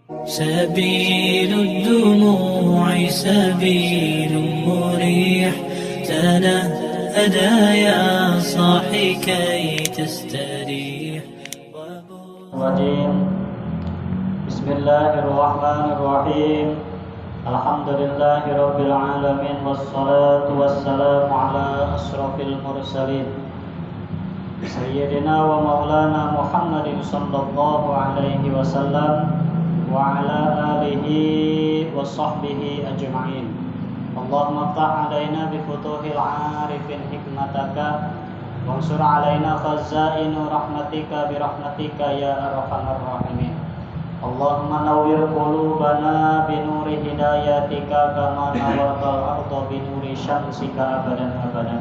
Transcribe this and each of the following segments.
سبيل الدموع سبيل مريح تنهدى يا صاحي كي تستريح. بسم الله الرحمن الرحيم. الحمد لله رب العالمين والصلاة والسلام على أشرف المرسلين سيدنا ومولانا محمد صلى الله عليه وسلم وعلى آله وصحبه أجمعين. اللهم افتح علينا بفتوح العارفين حكمتك وانصر علينا خزائن رحمتك برحمتك يا أرحم الراحمين. اللهم نور قلوبنا بنور هدايتك كما نورت الأرض بنور شمسك أبدا أبدا.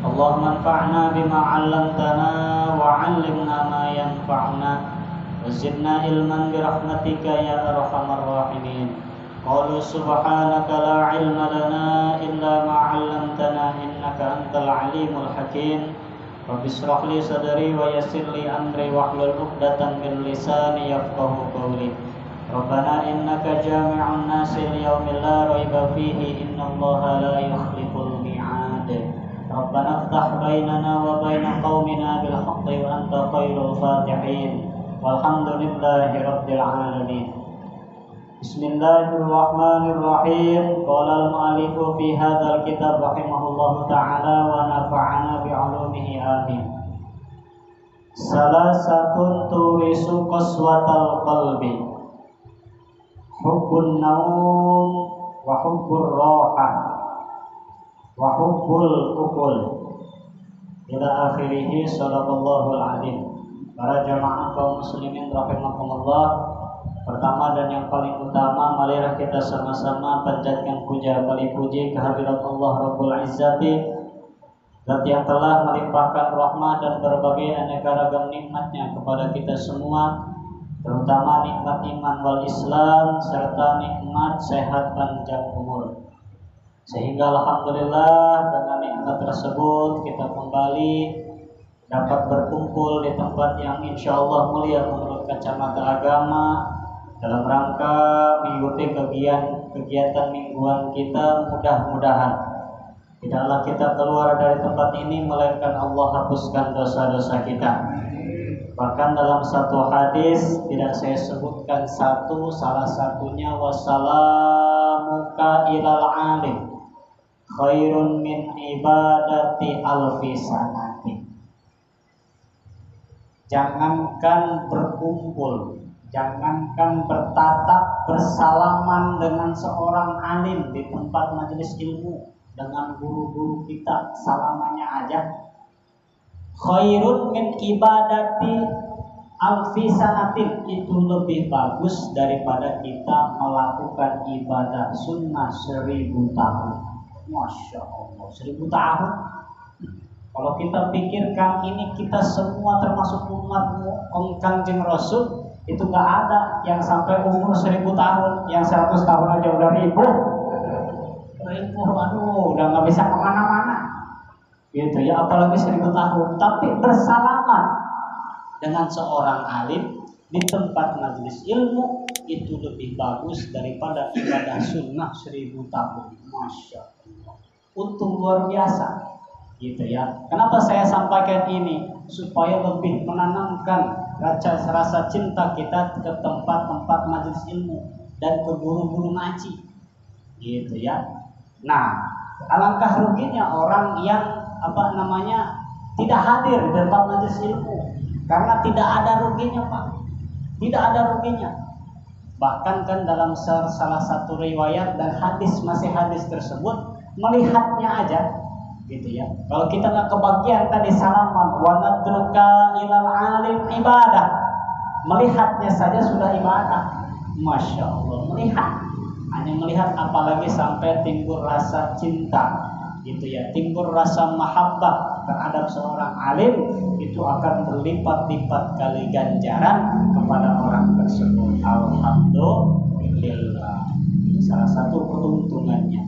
اللهم انفعنا بما علمتنا وعلمنا ما ينفعنا وزدنا علما برحمتك يا أرحم الراحمين. قالوا سبحانك لا علم لنا إلا ما علمتنا إنك أنت العليم الحكيم. رب اشرح لي صدري ويسر لي أمري واحلل عقدة من لساني يفقهوا قولي. ربنا إنك جامع الناس ليوم لا ريب فيه إن الله لا يخلف الميعاد. ربنا افتح بيننا وبين قومنا بالحق وأنت خير الفاتحين والحمد لله رب العالمين. بسم الله الرحمن الرحيم. قال المؤلف في هذا الكتاب رحمه الله تعالى ونفعنا بعلومه آمين. Salasatun turisu qaswatal qalbi, hubbun naum wa hubbur roha wa hubbul ukul ila akhirih. Sadaqallahul adzim. Para jamaah kaum muslimin rahimakumullah, pertama dan yang paling utama, marilah kita sama-sama panjatkan puja kali puji kehadirat Allah Rabbul Izzati, Zat yang telah melimpahkan rahmat dan berbagai aneka ragam nikmatnya kepada kita semua, terutama nikmat iman wal Islam serta nikmat sehat panjang umur. Sehingga alhamdulillah dengan nikmat tersebut kita kembali dapat berkumpul di tempat yang insya Allah mulia menurut kacamata agama dalam rangka mengikuti kegiatan mingguan kita. Mudah-mudahan tidaklah kita keluar dari tempat ini melainkan Allah hapuskan dosa-dosa kita. Bahkan dalam satu hadis tidak saya sebutkan salah satunya, wassalamuka ilal alim khairun min ibadati alfi sanati. Jangankan berkumpul, jangankan bertatap bersalaman dengan seorang alim di tempat majelis ilmu, dengan guru-guru kita salamannya aja, khairun min ibadati alfi sanatin, itu lebih bagus daripada kita melakukan ibadah sunnah 1000 tahun. Masya Allah, 1000 tahun. Kalau kita pikirkan ini, kita semua termasuk umat Kangjeng Rasul, itu gak ada yang sampai umur 1000 tahun. Yang 100 tahun aja udah ribu, aduh, udah gak bisa kemana-mana gitu ya, apalagi 1000 tahun. Tapi bersalaman dengan seorang alim di tempat majelis ilmu itu lebih bagus daripada ibadah sunnah 1000 tahun. Masya Allah, untung luar biasa gitu ya. Kenapa saya sampaikan ini? Supaya lebih menanamkan rasa cinta kita ke tempat-tempat majelis ilmu dan ke guru-guru ngaji gitu ya. Nah, alangkah ruginya orang yang tidak hadir di tempat majelis ilmu, karena tidak ada ruginya, Pak. Tidak ada ruginya. Bahkan kan dalam salah satu riwayat dan masih hadis tersebut, melihatnya aja gitu ya. Kalau kita nggak kebagian tadi salaman, wa nadruka ilal alim ibadah, melihatnya saja sudah ibadah. Masya Allah, hanya melihat, apalagi sampai timbul rasa cinta gitu ya, timbul rasa mahabbah terhadap seorang alim, itu akan berlipat-lipat kali ganjaran kepada orang tersebut. Alhamdulillah, salah satu keuntungannya.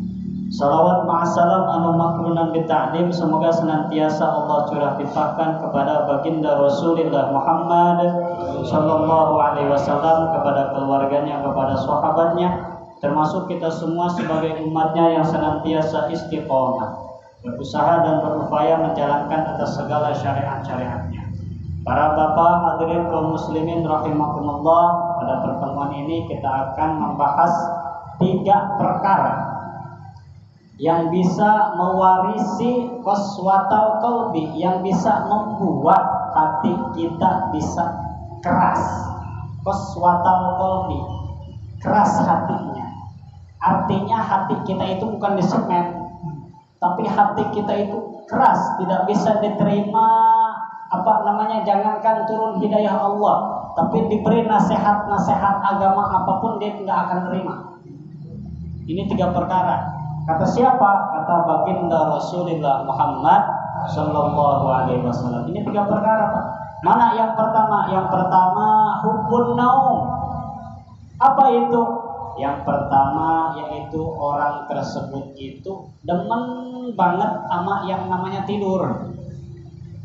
Salawat ma'asalam anu makrunan bita'lim, semoga senantiasa Allah curah limpahkan kepada baginda Rasulullah Muhammad sallallahu alaihi wasallam, kepada keluarganya, kepada sahabatnya, termasuk kita semua sebagai umatnya yang senantiasa istiqomah, berusaha dan berupaya menjalankan atas segala syariat-syariatnya. Para bapak hadirin kaum muslimin rahimakumullah, pada pertemuan ini kita akan membahas 3 perkara yang bisa mewarisi qaswatal qalbi, yang bisa membuat hati kita bisa keras. Qaswatal qalbi, keras hatinya. Artinya hati kita itu bukan di semen, tapi hati kita itu keras, tidak bisa diterima jangankan turun hidayah Allah, tapi diberi nasihat-nasihat agama apapun dia tidak akan terima. Ini 3 perkara. Kata siapa? Kata baginda Rasulullah Muhammad sallallahu alaihi wasallam. Ini 3 perkara, Pak. Mana yang pertama? Yang pertama hubbun naum. Apa itu? Yang pertama yaitu orang tersebut itu demen banget sama yang namanya tidur.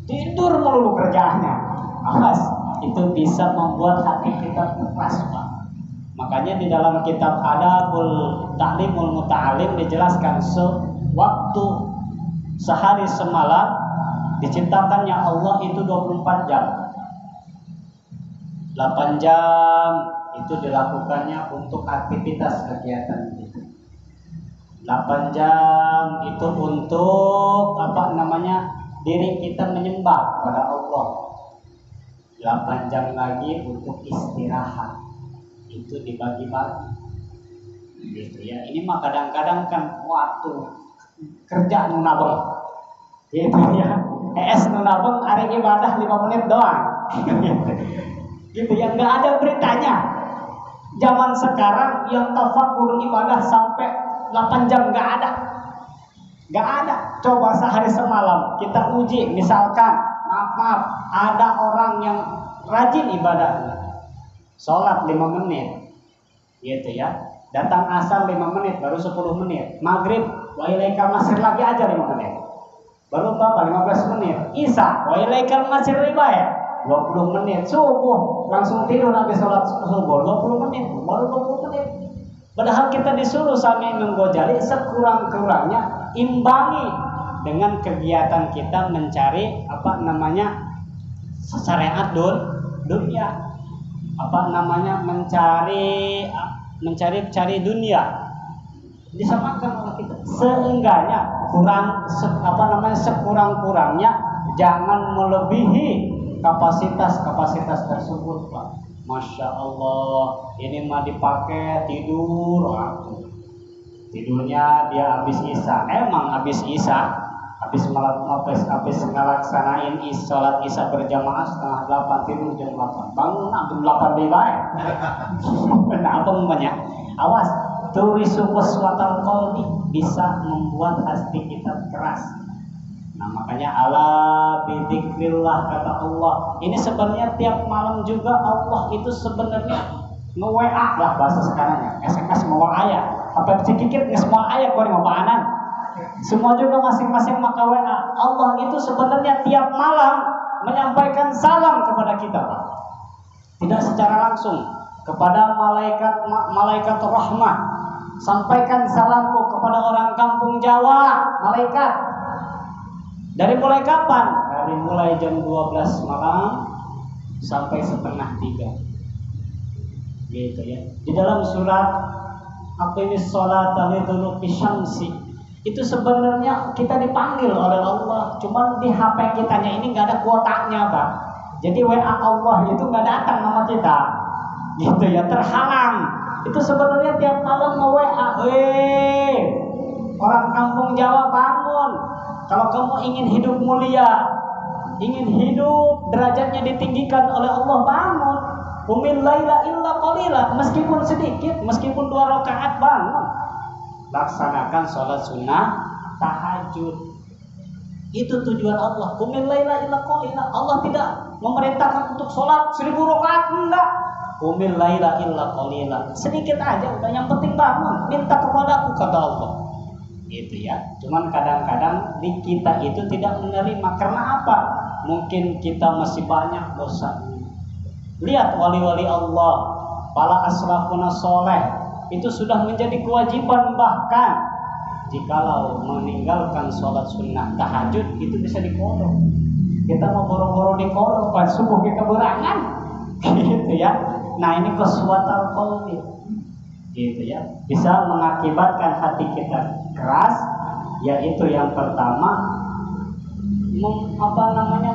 Tidur melulu kerjaannya. Awas, itu bisa membuat hati kita keras, Pak. Makanya di dalam kitab Adabul Ta'limul Muta'alim dijelaskan sewaktu sehari semalam diciptakannya Allah itu 24 jam. 8 jam itu dilakukannya untuk aktivitas kegiatan itu. 8 jam itu untuk diri kita menyembah pada Allah. 8 jam lagi untuk istirahat. Itu dibagi-bagi gitu ya. Ini mah kadang-kadang kan waktu kerja nunabeng gitu ya, nunabeng hari ibadah 5 menit doang gitu ya, nggak ada beritanya. Zaman sekarang yang tafakur ibadah sampai 8 jam nggak ada. Coba sehari semalam kita uji, misalkan maaf ada orang yang rajin ibadahnya, sholat 5 menit gitu ya, datang asar 5 menit baru 10 menit, maghrib wa ilaikal masir lagi aja 5 menit, baru berapa 15 menit, isya wa ilaikal masir riba ya 20 menit, subuh langsung tidur habis sholat subuh 20 menit, baru 20 menit. Padahal kita disuruh sami menggojali sekurang-kurangnya imbangi dengan kegiatan kita mencari syariat dunia, mencari dunia, disamakan oleh kita. Seenggaknya sekurang-kurangnya jangan melebihi kapasitas tersebut, Pak. Masya Allah, ini mah dipakai tidur waktu. Tidurnya dia habis isya, emang habis isya, habis ngelaksanain sholat isya berjamaah 7:30, tidur jam 8, bangun jam 8 baik. Kenapa banyak? Awas, turisu qaswatal qalbi, bisa membuat hati kita keras. Nah makanya ala bidzikrillah, kata Allah. Ini sebenarnya tiap malam juga Allah itu sebenarnya nge-WA lah bahasa sekarangnya, SMS nge-WA ya. Apa sedikit semua ayat kau ngapaanan. Semua juga masing-masing maka WA. Allah itu sebenarnya tiap malam menyampaikan salam kepada kita, Pak. Tidak secara langsung kepada malaikat rahmah. Sampaikan salamku kepada orang kampung Jawa, malaikat. Dari mulai kapan? Dari mulai jam 12 malam sampai 2:30. Gitu ya. Di dalam surat Aqimis sholata liduluki syamsi, itu sebenarnya kita dipanggil oleh Allah, cuman di HP kitanya ini nggak ada kuotanya, Pak. Jadi WA Allah itu nggak datang nama kita, gitu ya, terhalang. Itu sebenarnya tiap malam nge-WA, orang kampung Jawa bangun. Kalau kamu ingin hidup mulia, ingin hidup derajatnya ditinggikan oleh Allah, bangun. Qumil laila illa qalila, meskipun sedikit, meskipun 2 rakaat bangun. Laksanakan sholat sunnah tahajud. Itu tujuan Allah. Qumil laila illa qalila. Allah tidak memerintahkan untuk sholat 1000 rakaat, enggak. Qumil laila illa qalila. Sedikit aja udah, yang penting bangun. Minta kepadaku, kata Allah. gitu ya. Cuman kadang-kadang di kita itu tidak menerima karena apa? Mungkin kita masih banyak dosa. Lihat wali-wali Allah, para aslafuna soleh, itu sudah menjadi kewajiban, bahkan jikalau meninggalkan sholat sunnah tahajud itu bisa dikodok. Kita mau boro-boro dikodok pas subuh kita berangan gitu ya. Nah ini qaswatul qalbi gitu ya, bisa mengakibatkan hati kita keras, yaitu yang pertama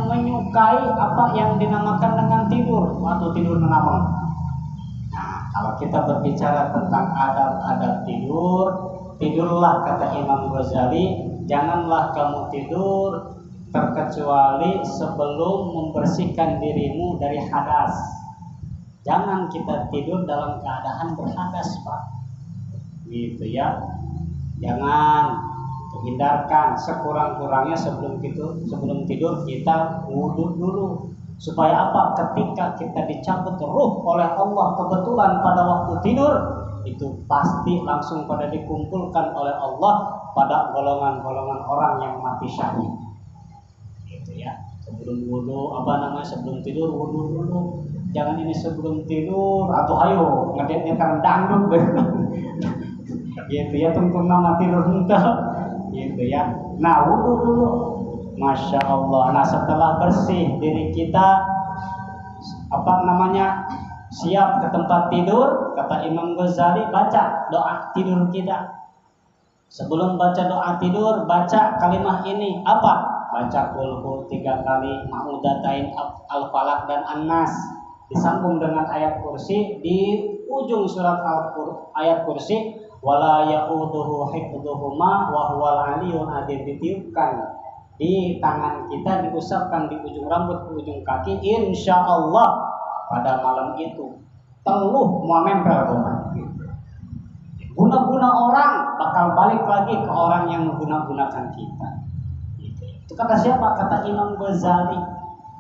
menyukai apa yang dinamakan dengan tidur atau tidur ngabang. Nah, kalau kita berbicara tentang adab-adab tidur, tidurlah kata Imam Ghazali, janganlah kamu tidur terkecuali sebelum membersihkan dirimu dari hadas. Jangan kita tidur dalam keadaan berhadas, Pak. Gitu ya. Jangan, hindarkan sekurang-kurangnya sebelum tidur kita wudhu dulu. Supaya apa? Ketika kita dicabut ruh oleh Allah kebetulan pada waktu tidur, itu pasti langsung pada dikumpulkan oleh Allah pada golongan-golongan orang yang mati syahid. Gitu ya. Sebelum wudhu, sebelum tidur wudhu dulu. Jangan ini sebelum tidur atau ayo ngedetnya karena dangdut gitu ya, tunggu nama tidur entah gitu ya. Nah wudhu dulu, masya Allah. Nah setelah bersih diri kita siap ke tempat tidur, kata Imam Ghazali, baca doa tidur kita. Sebelum baca doa tidur, baca kalimat ini apa? Baca qul 3 kali, ma'udatain, al-falaq dan an-nas. Disambung dengan ayat kursi di ujung surat ayat kursi, wala ya'uduhu hifdhuhuma wa huwal aliyyul azim. Ditiupkan di tangan kita, diusapkan di ujung rambut ke ujung kaki, insya Allah pada malam itu teluh mau nempel guna-guna orang bakal balik lagi ke orang yang menggunakan kita. Itu kata siapa? Kata Imam Ghazali.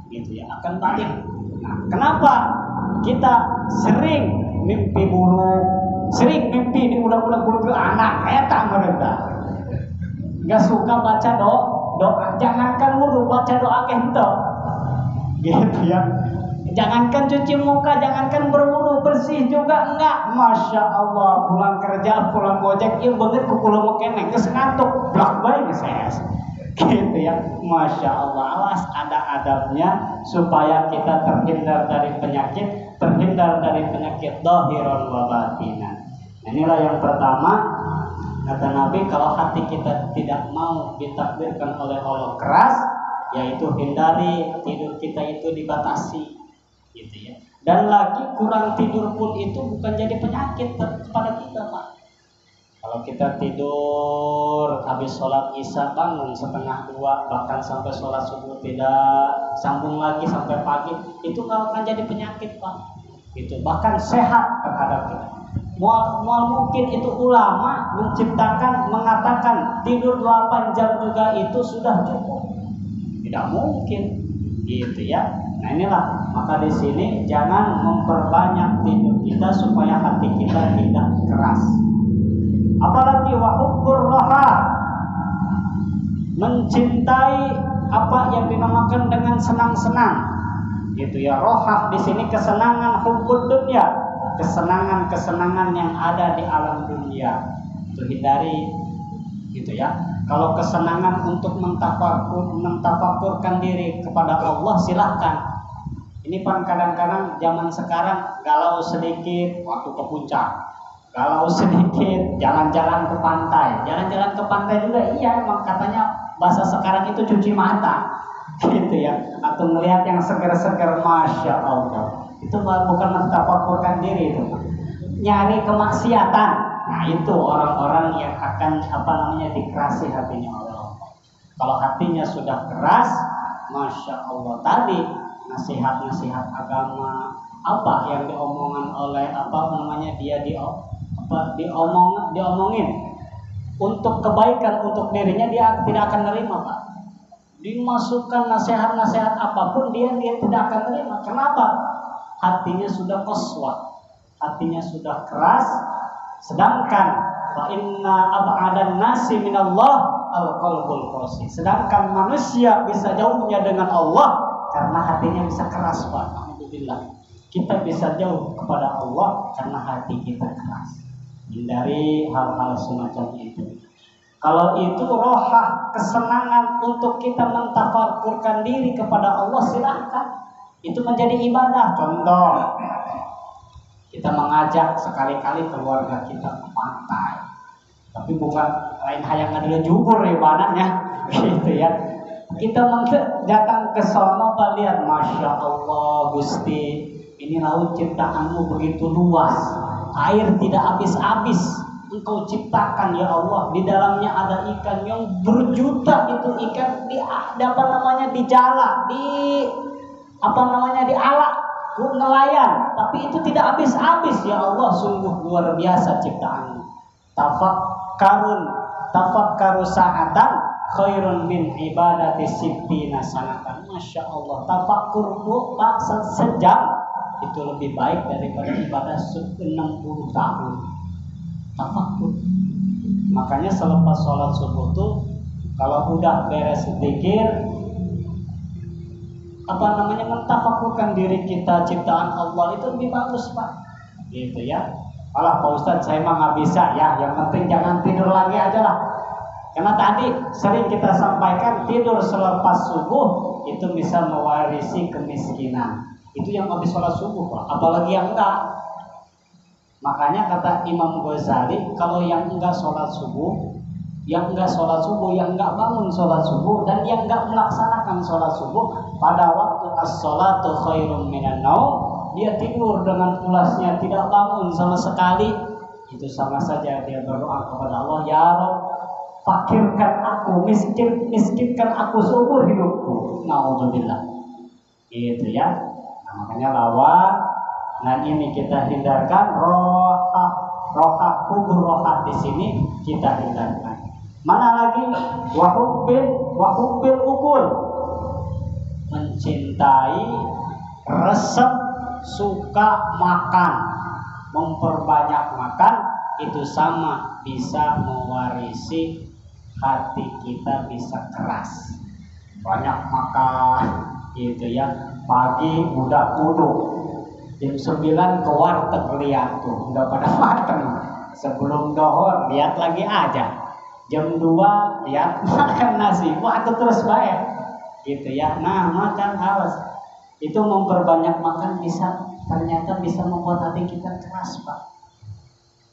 Gitu ya, akan balik. Nah, kenapa kita sering mimpi buruk, sering mimpi di ulang-ulang buruk anak tak mereka nggak suka baca doa, jangankan wudhu, baca doa kento gitu ya. Jangankan cuci muka, jangankan berwudhu, bersih juga enggak. Masya Allah, pulang kerja, pulang gojek, iya banget ke pulau mekeneng, kesengantuk, blak baik saya gitu ya. Masya Allah, awas ada adabnya supaya kita terhindar dari penyakit dhahiran wa batinan. Inilah yang pertama, kata Nabi, kalau hati kita tidak mau ditakdirkan oleh Allah keras, yaitu hindari tidur kita itu dibatasi gitu ya. Dan lagi kurang tidur pun itu bukan jadi penyakit kepada kita, Pak. Kalau kita tidur habis sholat isya bangun 1:30, bahkan sampai sholat subuh tidak sambung lagi sampai pagi, itu nggak akan jadi penyakit, Pak. Gitu. Bahkan sehat terhadap kita. Mungkin itu ulama mengatakan tidur 8 jam juga itu sudah cukup. Tidak mungkin, gitu ya. Nah inilah, maka di sini jangan memperbanyak tidur kita supaya hati kita tidak keras. Apalagi wahubbur roha, mencintai apa yang dinamakan dengan senang-senang, gitu ya. Rohah di sini kesenangan, hubbud dunya, kesenangan-kesenangan yang ada di alam dunia, itu hindari, gitu ya. Kalau kesenangan untuk mentafakurkan diri kepada Allah, silahkan. Ini kan kadang-kadang zaman sekarang galau sedikit waktu ke puncak, galau sedikit jalan-jalan ke pantai. Jalan-jalan ke pantai juga iya, emang katanya bahasa sekarang itu cuci mata gitu ya, atau melihat yang seger-seger, masya Allah. Itu bukan mentafakurkan diri, itu nyari kemaksiatan. Nah itu orang-orang yang akan dikerasi hatinya oleh Allah. Kalau hatinya sudah keras, masya Allah, tadi nasihat-nasihat agama apa yang diomongin oleh diomongin untuk kebaikan untuk dirinya, dia tidak akan nerima, Pak. Dimasukkan nasihat-nasihat apapun dia tidak akan nerima. Kenapa? Hatinya sudah qaswah, hatinya sudah keras. Sedangkan fa inna ab'adan nasi minallah al-qalbul qasi. Sedangkan manusia bisa jauhnya dengan Allah karena hatinya bisa keras, Pak. Alhamdulillah. Kita bisa jauh kepada Allah karena hati kita keras. Hindari hal-hal semacam itu. Kalau itu rohah, kesenangan untuk kita mentafakurkan diri kepada Allah, silahkan. Itu menjadi ibadah. Contoh, kita mengajak sekali-kali keluarga kita ke pantai, tapi bukan lain hayang adalah jubur ibadahnya, gitu ya. Kita datang ke sono, Pak, lihat, Masya Allah Gusti, ini laut ciptaanmu begitu luas, air tidak habis-habis Engkau ciptakan ya Allah. Di dalamnya ada ikan yang berjuta, itu ikan di jala, di alat nelayan, tapi itu tidak habis-habis ya Allah. Sungguh luar biasa ciptaanmu. Tafakkaru sa'atan khairun min ibadati sittina sanatan. Masya Allah, tafakkur Pak sejam itu lebih baik daripada ibadah 60 tahun. Tafakkur. Makanya selepas sholat subuh tuh, kalau udah beres zikir, mentafakurkan diri kita ciptaan Allah, itu lebih bagus, Pak. Gitu ya. Alah Pak Ustadz, saya mah nggak bisa ya. Yang penting jangan tidur lagi aja lah. Karena tadi sering kita sampaikan, tidur selepas subuh itu bisa mewarisi kemiskinan. Itu yang habis sholat subuh, Pak. Apalagi yang enggak. Makanya kata Imam Ghazali, kalau yang enggak sholat subuh, yang enggak bangun sholat subuh, dan yang enggak melaksanakan sholat subuh pada waktu as-sholatu khairum minan naum, dia tidur dengan pulasnya, tidak bangun sama sekali, itu sama saja dia berdoa kepada Allah, ya Rabb, fakirkan aku, miskinkan aku seumur hidupku. Naudzubillah. Gitu ya. Nah, makanya lawan. Nah, ini kita hindarkan, kubur rohah di sini kita hindarkan. Mana lagi? Wahubbil ukul, mencintai, resep, suka makan, memperbanyak makan, itu sama bisa mewarisi hati kita bisa keras. Banyak makan, gitu ya. Pagi udah kudu, jam 9 ke warteg lihat tuh, udah pada mateng. Sebelum dohor lihat lagi aja. Jam 2 lihat makan nasi, wah itu terus baik. Gitu ya. Nah, makan awas. Itu memperbanyak makan ternyata bisa membuat hati kita keras, Pak.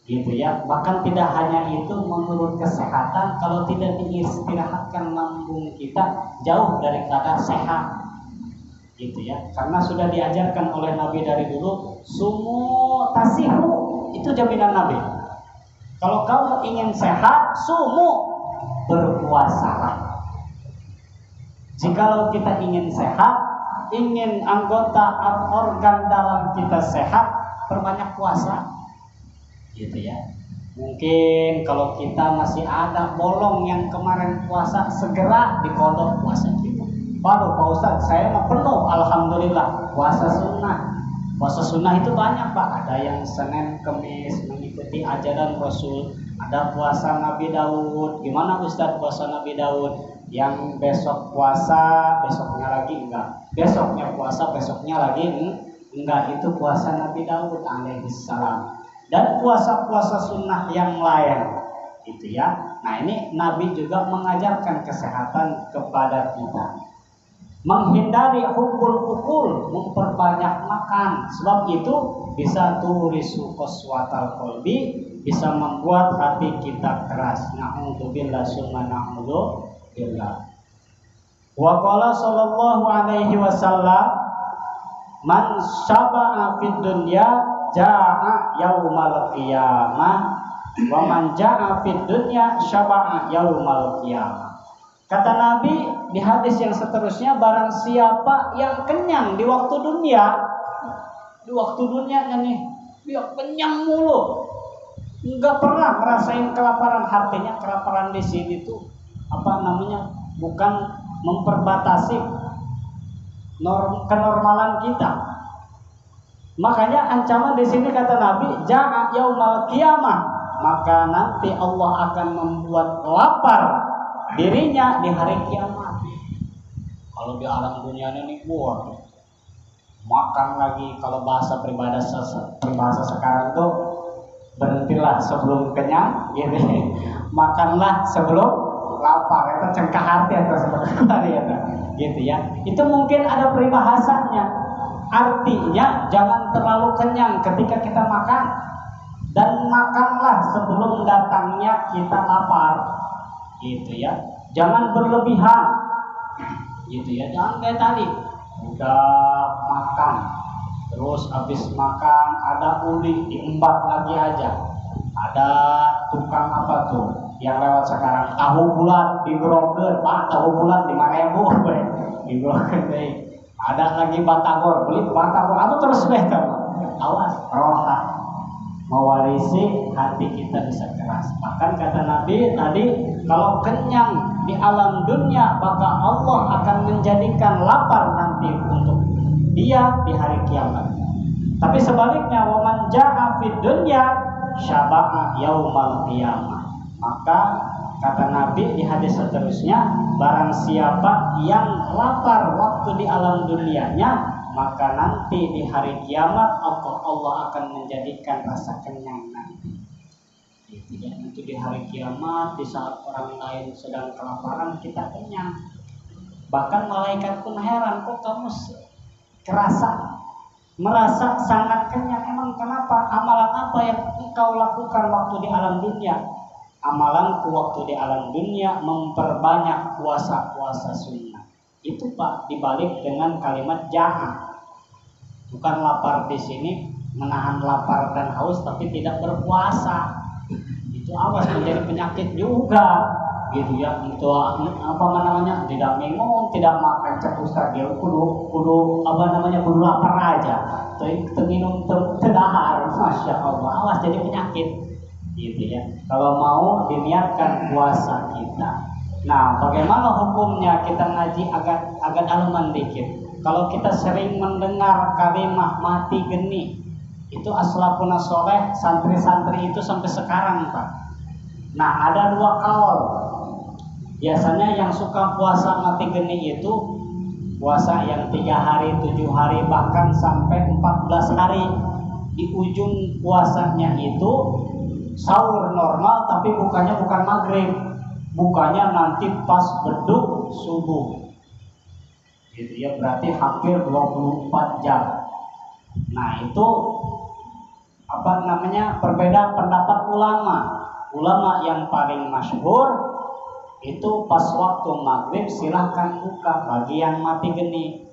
Gitu ya. Bahkan tidak hanya itu, menurut kesehatan, kalau tidak diistirahatkan lambung kita jauh daripada sehat. Gitu ya. Karena sudah diajarkan oleh Nabi dari dulu, sumu tasihu, itu jaminan Nabi. Kalau kamu ingin sehat, sumu, berpuasalah. Jikalau kita ingin sehat, ingin anggota organ dalam kita sehat, perbanyak puasa. Gitu ya. Mungkin kalau kita masih ada bolong yang kemarin puasa, segera dikodok puasa kita. Baru Pak Ustadz, saya mau penuh, alhamdulillah, puasa sunnah. Puasa sunnah itu banyak, Pak. Ada yang Senin, Kemis mengikuti ajaran Rasul. Ada puasa Nabi Daud. Gimana Ustadz puasa Nabi Daud? Yang besok puasa, besoknya lagi enggak. Besoknya puasa, besoknya lagi enggak. Itu puasa Nabi Daud alaihissalam. Dan puasa-puasa sunnah yang lain, gitu ya. Nah, ini Nabi juga mengajarkan kesehatan kepada kita. Menghindari hubbul ukul, memperbanyak makan. Sebab itu bisa turisu qaswatal qalbi, bisa membuat hati kita keras. Na'udzubillah summa na'udzubillah. Wa qala sallallahu alaihi wasallam, man syaba'a fid dunya ja'a yaumal qiyamah, wa man ja'a fid dunya syaba'a yaumal qiyamah. Kata Nabi di hadis yang seterusnya, barang siapa yang kenyang di waktu dunia nih, dia kenyang mulu, nggak pernah ngerasain kelaparan. Artinya kelaparan di sini tuh bukan memperbatasi kenormalan kita. Makanya ancaman di sini kata Nabi, ja'a yaumal qiyamah, maka nanti Allah akan membuat lapar dirinya di hari kiamat. Kalau di alam dunia ini makan lagi, kalau bahasa peribahasa sekarang tuh berhentilah sebelum kenyang, gitu. Makanlah sebelum lapar, itu cengkah hati atau seperti itu, gitu ya. Itu mungkin ada peribahasanya. Artinya jangan terlalu kenyang ketika kita makan, dan makanlah sebelum datangnya kita lapar, gitu ya. Jangan berlebihan, gitu ya. Jangan kayak tadi udah makan terus habis makan ada uli diembat lagi aja. Ada tukang apa tuh yang lewat sekarang, tahu bulat digrogen, Pak, tahu bulat 5.000 digrogen deh. Ada lagi batagor, beli batagor, aku terus deh tuh. Awas, roha mewarisi hati kita bisa keras. Bahkan kata Nabi tadi, kalau kenyang di alam dunia, maka Allah akan menjadikan lapar nanti untuk dia di hari kiamat. Tapi sebaliknya, waman ja'a fid dunya syaba'a yaumal qiyamah. Maka kata Nabi di hadis seterusnya, barang siapa yang lapar waktu di alam dunianya, maka nanti di hari kiamat Allah akan menjadikan rasa kenyang nanti. Ya, nanti di hari kiamat, di saat orang lain sedang kelaparan, kita kenyang. Bahkan malaikat pun heran, kok kamu merasa sangat kenyang. Emang kenapa? Amalan apa yang engkau lakukan waktu di alam dunia? Amalanku waktu di alam dunia memperbanyak puasa-puasa sunnah. Itu Pak dibalik dengan kalimat jahat. Bukan lapar di sini menahan lapar dan haus tapi tidak berpuasa. Itu awas menjadi penyakit juga, gitu ya. Itu apa namanya? Tidak minum, tidak makan cepusta dia kudu lapar aja. Itu minum terdahar, masya Allah. Awas jadi penyakit, gitu ya. Kalau mau diniatkan puasa kita. Nah, bagaimana hukumnya kita ngaji agak dalaman dikit. Kalau kita sering mendengar kalimat mati geni, itu aslafun soleh, santri-santri itu sampai sekarang Pak. Nah, ada dua kaul. Biasanya yang suka puasa mati geni itu puasa yang 3 hari, 7 hari, bahkan sampai 14 hari. Di ujung puasanya itu sahur normal, tapi bukan maghrib, bukanya nanti pas beduk subuh, gitu ya. Berarti hampir 24 jam. Nah, itu berbeda pendapat ulama yang paling masyhur itu pas waktu maghrib silahkan buka bagi yang mati geni,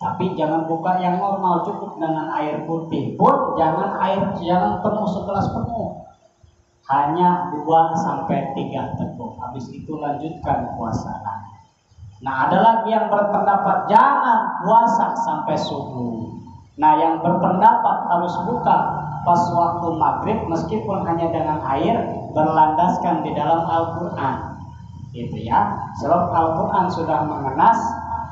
tapi jangan buka yang normal, cukup dengan air putih pun jangan penuh segelas penuh, hanya 2-3 teguk. Habis itu lanjutkan puasa. Nah, ada lagi yang berpendapat jangan puasa sampai subuh. Nah, yang berpendapat harus buka pas waktu maghrib meskipun hanya dengan air, berlandaskan di dalam Al-Quran, gitu ya. Sebab Al-Quran sudah mengenas,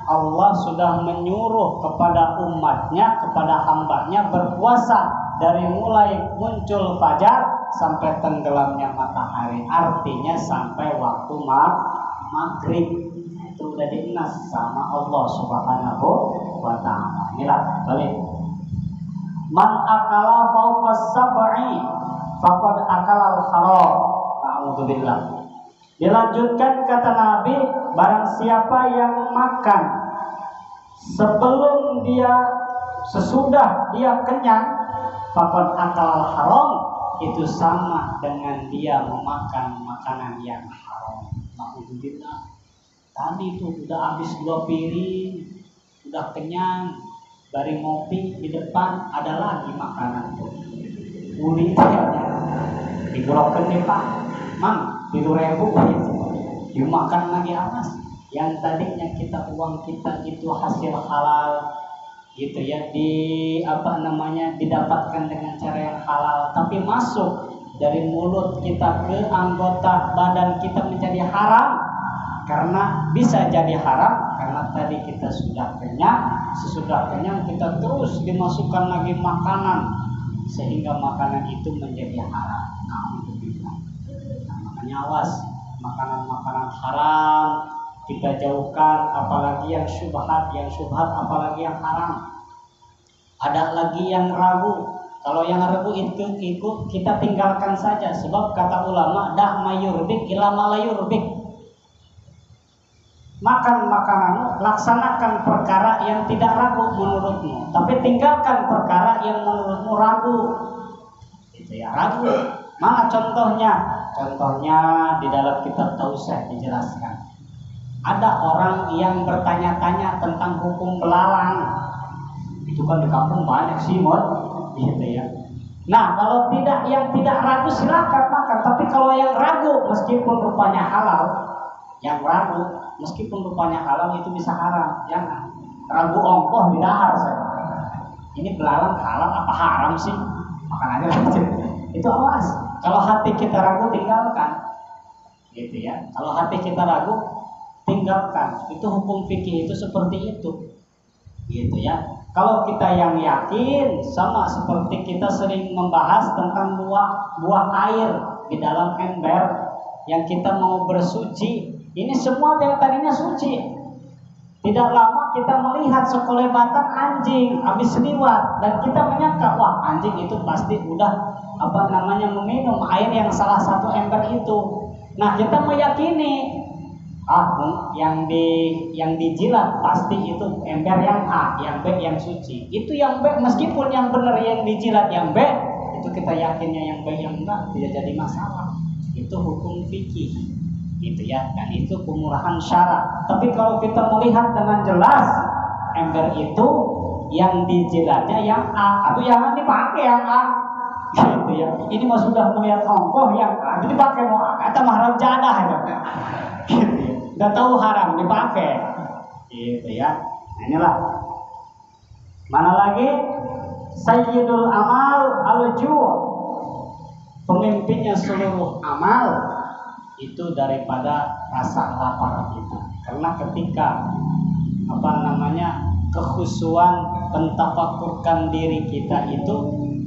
Allah sudah menyuruh kepada umatnya, kepada hambanya berpuasa dari mulai muncul fajar sampai tenggelamnya matahari, artinya sampai waktu maghrib. Itu udah dinas sama Allah Subhanahu wa ta'ala. Inilah balik. Man akala fawqa sab'i faqad akala al-haram. A'udzubillah. Dilanjutkan kata Nabi, barang siapa yang makan sesudah dia kenyang, faqad akala al-haram, itu sama dengan dia memakan makanan yang haram. A'udzubillah. Tadi itu udah habis 2 piring, udah kenyang, bari ngopi di depan ada lagi makanan tuh. Uli digerokan nih Pak, Mang 7.000 dimakan lagi amas. Yang tadinya uang kita itu hasil halal, gitu ya, didapatkan dengan cara yang halal, tapi masuk dari mulut kita ke anggota badan kita menjadi haram. Karena bisa jadi haram karena tadi kita sudah kenyang, sesudah kenyang kita terus dimasukkan lagi makanan sehingga makanan itu menjadi haram. Alhamdulillah. Nah, makanya awas, makanan-makanan haram kita jauhkan, apalagi yang syubhat apalagi yang haram. Ada lagi yang ragu. Kalau yang ragu itu kita tinggalkan saja, sebab kata ulama dah mayurbik ila malayurbik. Makan makananmu, laksanakan perkara yang tidak ragu menurutmu, tapi tinggalkan perkara yang menurutmu ragu. Itu ya ragu. Mana contohnya? Contohnya di dalam kitab Tausih dijelaskan. Ada orang yang bertanya-tanya tentang hukum belalang. Itu kan di kampung banyak sih, gitu ya. Nah, kalau yang tidak ragu silakan makan, tapi kalau yang ragu meskipun rupanya halal, yang ragu meskipun rupanya halal itu bisa haram. Jangan ragu ongkoh di dahar saya. Ini belalang halal apa haram sih? Makan aja lanjut. Itu awas. Kalau hati kita ragu tinggalkan. Gitu ya. Kalau hati kita ragu tinggalkan. Itu hukum fikih itu seperti itu. Gitu ya. Kalau kita yang yakin, sama seperti kita sering membahas tentang buah air di dalam ember yang kita mau bersuci. Ini semua yang tadinya suci. Tidak lama kita melihat sekelebatan anjing habis liwat dan kita menyangka, wah anjing itu pasti udah meminum air yang salah satu ember itu. Nah, kita meyakini yang dijilat pasti itu ember yang A, yang B yang suci. Itu yang B, meskipun yang benar yang dijilat yang B, itu kita yakinnya yang B yang enggak, tidak jadi masalah. Itu hukum fikih, gitu ya. Dan itu pemurahan syarat. Tapi kalau kita melihat dengan jelas ember itu yang dijilatnya yang A, atau jangan dipakai yang A, gitu ya. Ini mah sudah melihat ongkoh yang A, jadi pakai mau A, kata mahram jadah gitu. Gak tahu haram dipakai, gitu ya. Nah, inilah. Mana lagi? Sayyidul amal al-ju'. Pemimpinnya seluruh amal itu daripada rasa lapar kita. Karena ketika kekhusyuan pentafakurkan diri kita itu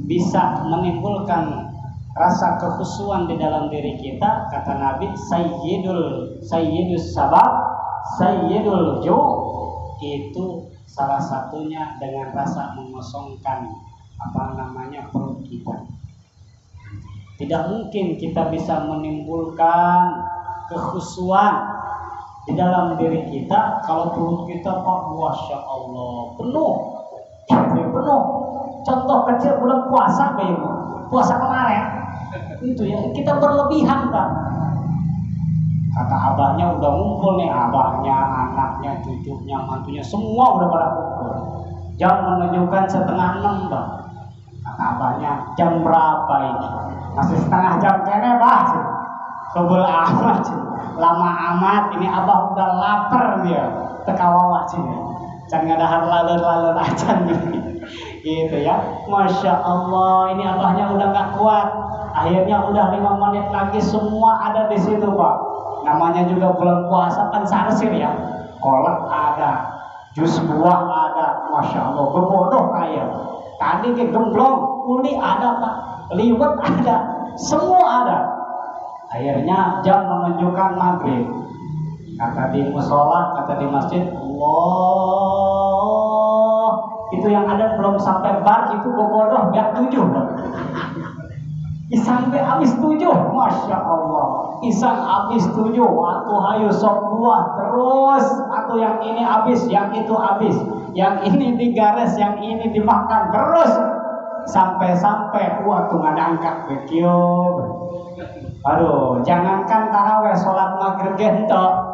bisa menimbulkan rasa kekhusyuan di dalam diri kita, kata Nabi, sayyidus sabab, sayyidul ju', itu salah satunya dengan rasa mengosongkan perut kita. Tidak mungkin kita bisa menimbulkan kekhusyuan di dalam diri kita kalau perut kita masya Allah penuh. Contoh kecil bulan puasa, puasa kemarin. Itu ya, kita berlebihan kan. Kata abahnya udah ngumpul nih, abahnya, anaknya, cucunya, mantunya, semua udah pada kumpul. Jam menunjukkan 5:30 bang. Kata abahnya, jam berapa ini? Masih setengah jam kene bah. Kebel amat, lama amat. Ini abah udah lapar dia. Tekawawa sini. Jangan ada lalur aja nih. Gitu ya. Masya Allah, ini abahnya udah gak kuat. Akhirnya udah 5 menit lagi semua ada di situ Pak. Namanya juga bulan puasa kan sarsir ya. Kolak ada, jus buah ada, masya Allah, berbodoh kayak. Tadi ke gemblong, uli ada Pak, liwet ada, semua ada. Akhirnya jam menunjukkan maghrib. Kata di musola, kata di masjid, Allah, itu yang ada belum sampai bar itu berbodoh biar 7. Isang be habis 7, masya Allah. Isang habis 7, atau hayu sok buah terus, atau yang ini habis, yang itu habis, yang ini digaris, yang ini dimakan terus, sampai waktu ngadangkat begitu. Aduh, jangankan taraweh, sholat maghrib gentok,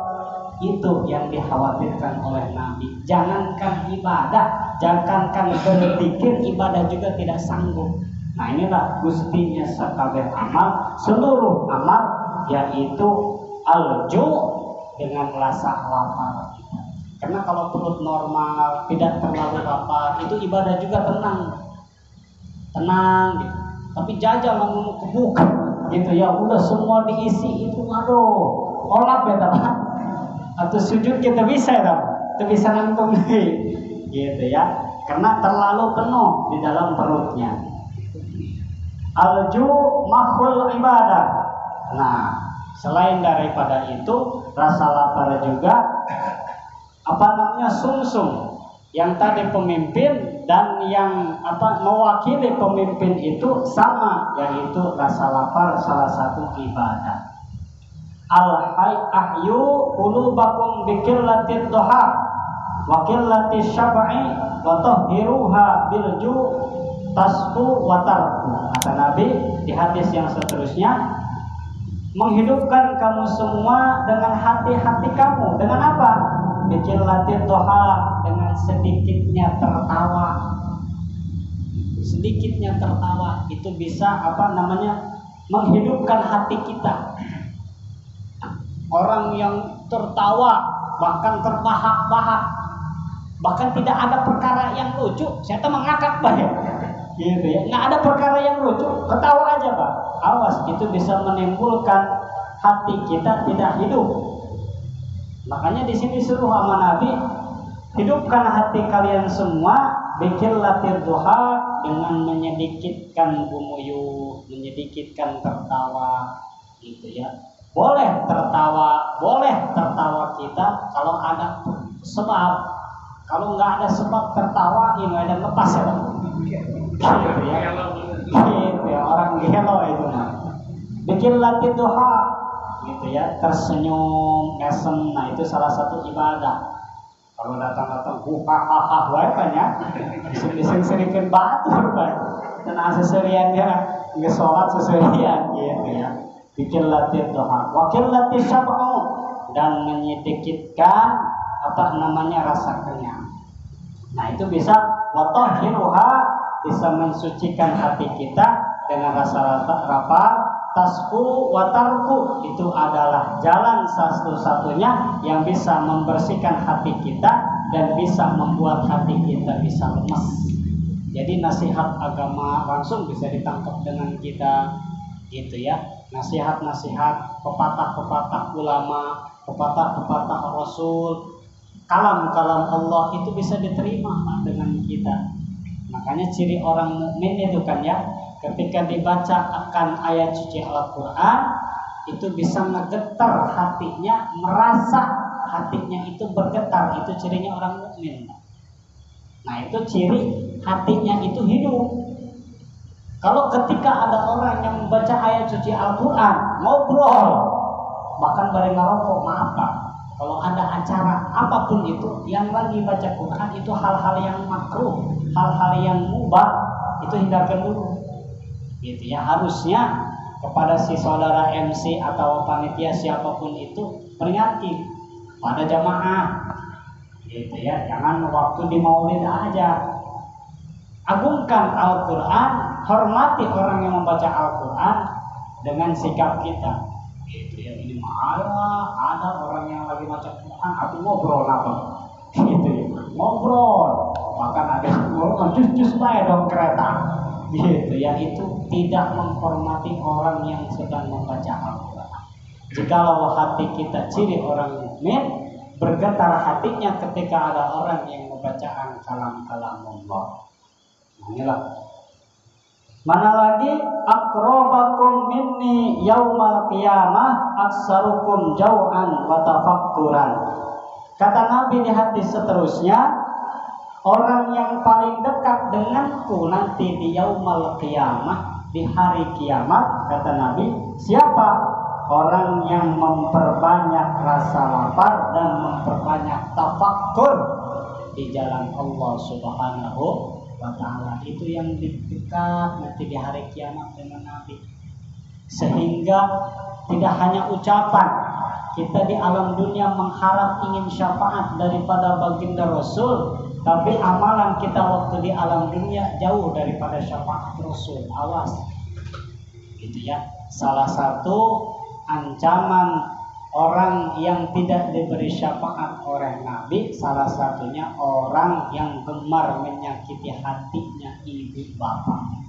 itu yang dikhawatirkan oleh Nabi. Jangankan ibadah, jangankan berzikir, ibadah juga tidak sanggup. Nah, inilah gustinya sakabeh amal, seluruh amal, yaitu al-ju' dengan rasa lapar kita. Karena kalau perut normal, tidak terlalu lapar, itu ibadah juga tenang gitu. Tapi jajal mau kebuk gitu ya, udah semua diisi itu, aduh, olap ya teman. Atau sujud kita bisa ya, kita bisa nanggung gitu ya, karena terlalu penuh di dalam perutnya. Alju mahul ibadah. Nah, selain daripada itu, rasa lapar juga sumsum yang tadi pemimpin dan yang mewakili pemimpin itu sama, yaitu rasa lapar salah satu ibadah. Ahyu qulubakum biqillatil duha wa qillatis syab'i wa tahhiruha bil ju' tasfu wa tarku. Kata Nabi di hadis yang seterusnya, menghidupkan kamu semua dengan hati-hati kamu. Dengan apa? Biqillatil duha, dengan sedikitnya tertawa. Sedikitnya tertawa itu bisa menghidupkan hati kita. Orang yang tertawa bahkan terbahak-bahak, bahkan tidak ada perkara yang lucu, saya mengakak banyak, gitu ya. Nggak ada perkara yang lucu, ketawa aja Pak. Awas, itu bisa menimbulkan hati kita tidak hidup. Makanya di sini suruh sama Nabi, hidupkan hati kalian semua biqillatil duha, dengan menyedikitkan gumuyu, menyedikitkan tertawa, gitu ya. Boleh tertawa kita kalau ada sebab. Kalau nggak ada sebab tertawa, ini ada lepas ya, gitu ya, orang gelo itu mah. Biqillatil duha, gitu ya, tersenyum, mesem. Nah, itu salah satu ibadah. Kalau datang hahaha wae kan ya, bising-bising serikeun batur Pak. Dan aseserian dia nggak sholat seserian, gitu ya. Biqillatil duha wa qillatis syab'u, dan menyedikitkan rasa kenyang. Nah, itu bisa wa tahhiruha, bisa mensucikan hati kita dengan rasa lapar. Tasfu wa tarku, itu adalah jalan satu-satunya yang bisa membersihkan hati kita dan bisa membuat hati kita bisa lemes. Jadi nasihat agama langsung bisa ditangkap dengan kita, gitu ya. Nasihat-nasihat, pepatah-pepatah ulama, pepatah-pepatah Rasul, kalam-kalam Allah itu bisa diterima dengan kita. Makanya ciri orang mukmin itu kan ya, ketika dibaca akan ayat suci Al-Quran, itu bisa ngegetar hatinya, merasa hatinya itu bergetar. Itu cirinya orang mukmin. Nah, itu ciri hatinya itu hidup. Kalau ketika ada orang yang membaca ayat suci Al-Quran, ngobrol, bahkan bareng ngerokok, maaf Pak, kalau ada acara apapun itu, yang lagi baca Quran itu hal-hal yang makruh, hal-hal yang mubah, itu hindarkan dulu. Gitu ya, harusnya kepada si saudara MC atau panitia siapapun itu peringati pada jamaah, gitu ya. Jangan waktu di maulid aja. Agungkan Al-Quran, hormati orang yang membaca Al-Quran dengan sikap kita, gitu ya. Ini ada orang yang lagi baca Quran, aku ngobrol apa, gitu ya, ngobrol, bahkan ada ngobrol cus bae dong kereta, gitu ya. Itu tidak menghormati orang yang sedang membaca Al-Quran. Jikalau hati kita ciri orang mukmin, bergetar hatinya ketika ada orang yang membacakan kalam-kalam Allah. Inilah. Mana lagi, aqrabakum minni yaumal qiyamah aksarukum jau'an wa tafakkuran. Kata Nabi di hadis seterusnya, orang yang paling dekat denganku nanti di yaumal qiyamah, di hari kiamat, kata Nabi, siapa? Orang yang memperbanyak rasa lapar dan memperbanyak tafakkur di jalan Allah Subhanahu wa ta'ala. Itu yang dekat nanti di hari kiamat dengan Nabi. Sehingga tidak hanya ucapan kita di alam dunia mengharap ingin syafaat daripada baginda Rasul, tapi amalan kita waktu di alam dunia jauh daripada syafaat Rasul. Awas, gitu ya. Salah satu ancaman orang yang tidak diberi syafaat oleh Nabi, salah satunya orang yang gemar menyakiti hatinya ibu bapak.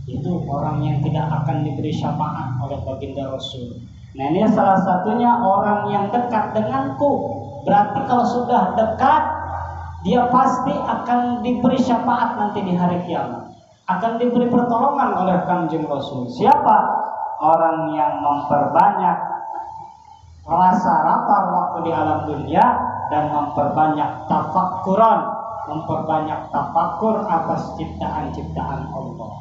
Itu orang yang tidak akan diberi syafaat oleh baginda Rasul. Nah, ini salah satunya orang yang dekat denganku. Berarti kalau sudah dekat, dia pasti akan diberi syafaat nanti di hari kiamat. akan diberi pertolongan oleh Kanjeng Rasul. Siapa? Orang yang memperbanyak rasa lapar waktu di alam dunia dan memperbanyak tafakkuran, memperbanyak tafakur atas ciptaan-ciptaan Allah.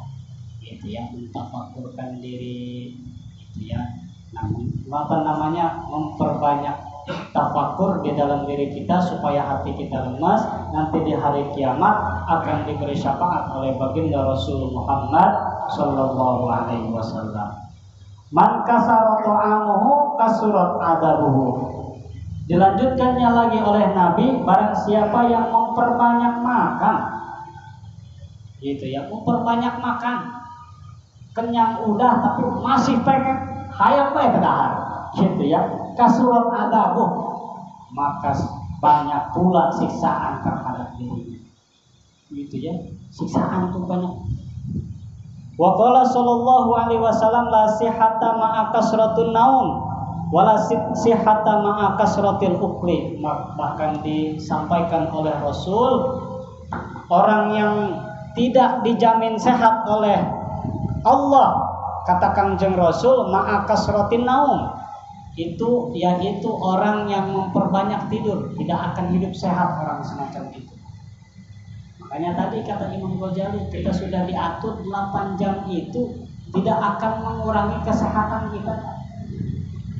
Itu ya, mentafakkurkan diri, itu ya. Namun memperbanyak tafakur di dalam diri kita supaya hati kita lemas. Nanti di hari kiamat akan diberi syafaat oleh baginda Rasul Muhammad sallallahu alaihi wasallam. Man kasara ta'amuhu kasurat adabuhu. Dilanjutkannya lagi oleh Nabi, barang siapa yang memperbanyak makan, gitu ya, memperbanyak makan, kenyang udah tapi masih pengen hayang bae kedahar, gitu ya, kasurat adabuh, maka banyak pula siksaan terhadap diri, gitu ya, siksaan itu banyak. Wa qala sallallahu alaihi wasallam la sihhata ma'a kasratun naum wala sihhata ma'a kasratil ukli. Bahkan disampaikan oleh Rasul, orang yang tidak dijamin sehat oleh Allah, kata Kanjeng Rasul, ma'a kasratin naum, itu yaitu orang yang memperbanyak tidur, tidak akan hidup sehat orang semacam itu. Makanya tadi kata Imam Ghazali, kita sudah diatur 8 jam itu tidak akan mengurangi kesehatan kita,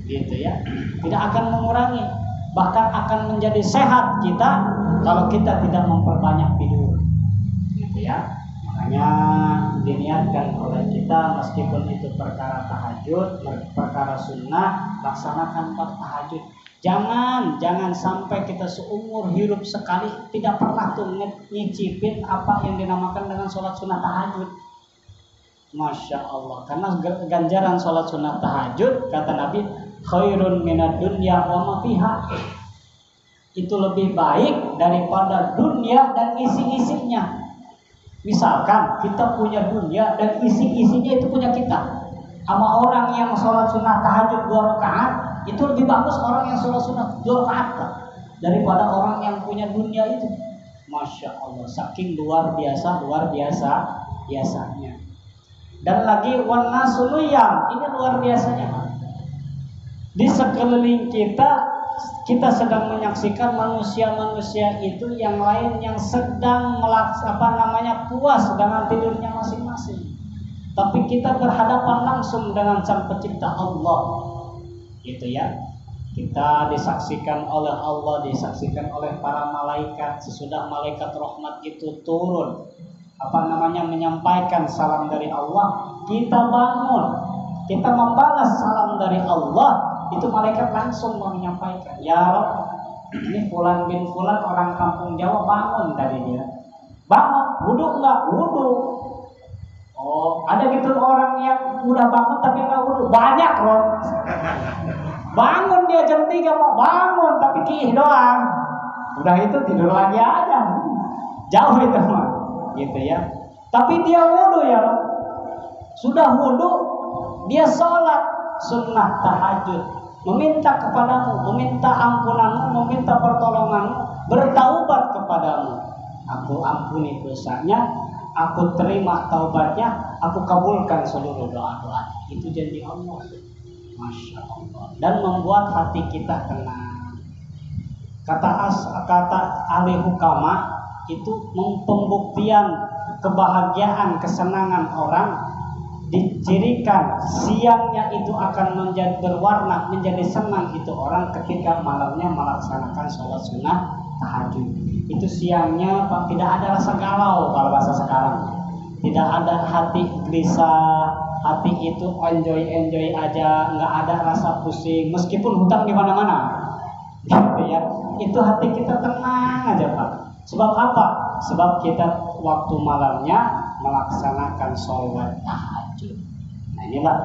gitu ya, tidak akan mengurangi, bahkan akan menjadi sehat kita kalau kita tidak memperbanyak tidur, gitu ya. Makanya diniatkan oleh kita, meskipun itu perkara tahajud, perkara sunnah, laksanakan tahajud. Jangan sampai kita seumur hidup sekali tidak pernah tuh nyicipin apa yang dinamakan dengan sholat sunnah tahajud. Masya Allah, karena ganjaran sholat sunnah tahajud, kata Nabi, khairun minad dunya wa ma fiha. Itu lebih baik daripada dunia dan isi-isinya. Misalkan kita punya dunia dan isi-isinya itu punya kita. Sama orang yang sholat sunnah tahajud 2 rakaat, itu lebih bagus orang yang sholat sunnah 2 rakaat daripada orang yang punya dunia itu. Masya Allah, saking luar biasanya. Dan lagi warna sunuyam, ini luar biasanya. Di sekeliling kita sedang menyaksikan manusia-manusia itu yang lain yang sedang puas dengan tidurnya masing-masing. Tapi kita berhadapan langsung dengan Sang Pencipta Allah, gitu ya. Kita disaksikan oleh Allah, disaksikan oleh para malaikat. Sesudah malaikat rahmat itu turun, menyampaikan salam dari Allah, kita bangun, kita membalas salam dari Allah. Itu malaikat langsung menyampaikan, ya Rabb, ini Fulan bin Fulan orang kampung Jawa bangun tadi dia. Bangun, wudhu enggak? Wudhu. Oh, ada gitu orang yang udah bangun tapi enggak wudhu. Banyak loh. Bangun dia jam 3 mau bangun tapi kiih doang. Udah itu tidur lagi aja. Jauh itu mah. Gitu ya. Tapi dia wudhu ya. Sudah wudhu, dia sholat sunnah tahajud, meminta kepadamu, meminta ampunanmu, meminta pertolonganmu, bertaubat kepadamu. Aku ampuni dosanya, aku terima taubatnya, aku kabulkan seluruh doa-doa. Itu janji Allah. Masya Allah. Dan membuat hati kita tenang. Kata ahli hukama itu pembuktian kebahagiaan, kesenangan orang dicirikan siangnya itu akan menjadi berwarna, menjadi senang itu orang ketika malamnya melaksanakan sholat sunnah tahajud. Itu siangnya tidak ada rasa galau, kalau bahasa sekarang, tidak ada hati gelisah, hati itu enjoy aja, nggak ada rasa pusing meskipun hutang di mana-mana, gitu ya. Itu hati kita tenang aja Pak. Sebab apa? Sebab kita waktu malamnya melaksanakan sholat tahajud. Nah inilah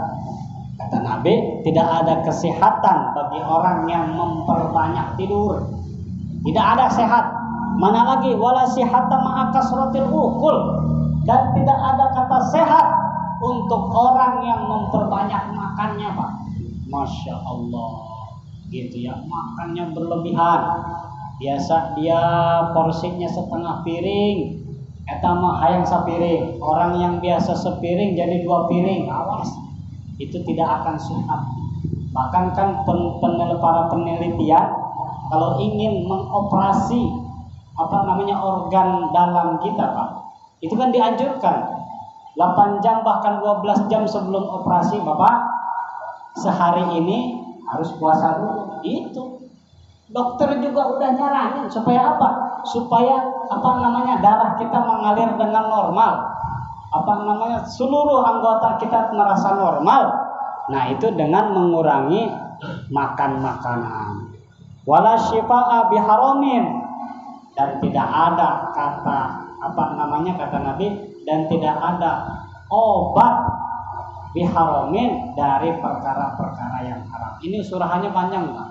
kata Nabi, tidak ada kesehatan bagi orang yang memperbanyak tidur. Tidak ada sehat. Mana lagi wala sihata ma'a kasratil ukul. Dan tidak ada kata sehat untuk orang yang memperbanyak makannya Pak. Masya Allah, gitu ya, makannya berlebihan. Biasa dia porsinya setengah piring, Eta mah hayang sapiring, orang yang biasa sepiring jadi 2 piring, awas. Itu tidak akan sehat. Bahkan kan para penelitian kalau ingin mengoperasi organ dalam kita, Pak, itu kan dianjurkan 8 jam bahkan 12 jam sebelum operasi, Bapak sehari ini harus puasa dulu. Itu dokter juga udah nyaranin supaya apa? Supaya darah kita mengalir dengan normal. Seluruh anggota kita merasa normal. Nah, itu dengan mengurangi makan makanan. Wala syifaa biharamin, dan tidak ada kata Nabi, dan tidak ada obat biharamin dari perkara-perkara yang haram. Ini surahannya panjang, Pak.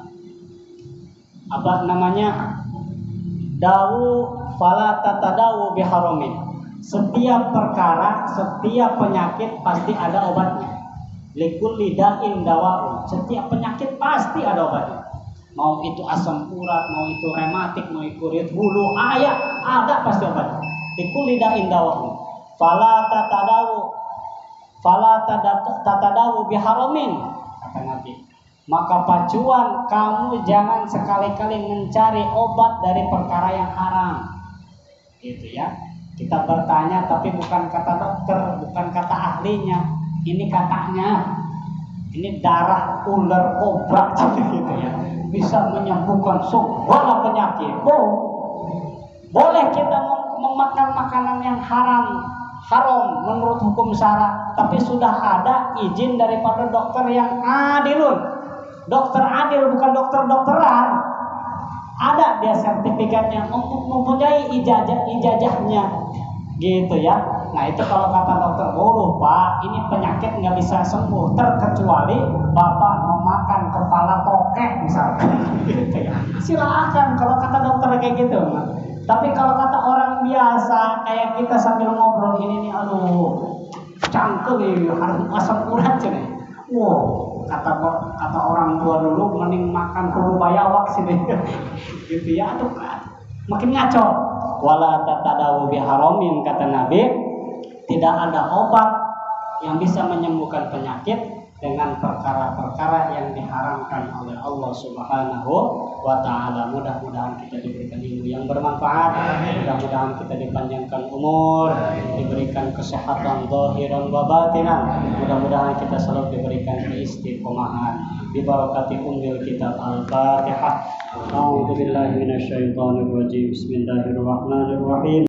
Dawu fala tatadawu biharamin. Setiap perkara, setiap penyakit pasti ada obatnya. Likulli da'in dawa'un. Setiap penyakit pasti ada obatnya. Mau itu asam urat, mau itu rematik, mau itu kulit bulu, ada pasti obatnya. Likulli da'in dawa'un. Fala tatadawu biharamin, kata Nabi. Maka pacuan, kamu jangan sekali-kali mencari obat dari perkara yang haram. Gitu ya. Kita bertanya tapi bukan kata dokter, bukan kata ahlinya. Ini katanya. Ini darah ular kobra gitu ya. Bisa menyembuhkan segala penyakit. Boleh kita memakan makanan yang haram menurut hukum syara, tapi sudah ada izin daripada dokter yang adilun. Dokter adil, bukan dokter-dokteran. Ada dia sertifikatnya, mempunyai ijazahnya, gitu ya. Nah, itu kalau kata dokter, Pak, ini penyakit nggak bisa sembuh terkecuali Bapak memakan kepala tokek misalnya. Gitu ya. Silakan kalau kata dokter kayak gitu. Tapi kalau kata orang biasa kayak kita sambil ngobrol ini nih, cangkel ya, harus asam urat nih. Kata orang tua dulu mending makan kudu bayawak sini. Gitu ya, makin ngaco. Wala tatadawu biharamin, kata Nabi, tidak ada obat yang bisa menyembuhkan penyakit dengan perkara-perkara yang diharamkan oleh Allah Subhanahu wa ta'ala. Mudah-mudahan kita diberikan ilmu yang bermanfaat, mudah-mudahan kita dipanjangkan umur, diberikan kesehatan zahiran wa batinan, mudah-mudahan kita selalu diberikan keistiqomahan. Bi barakati ummil kitab Al-Fatihah. A'udzu billahi minasyaitonir rajim. Bismillahirrahmanirrahim.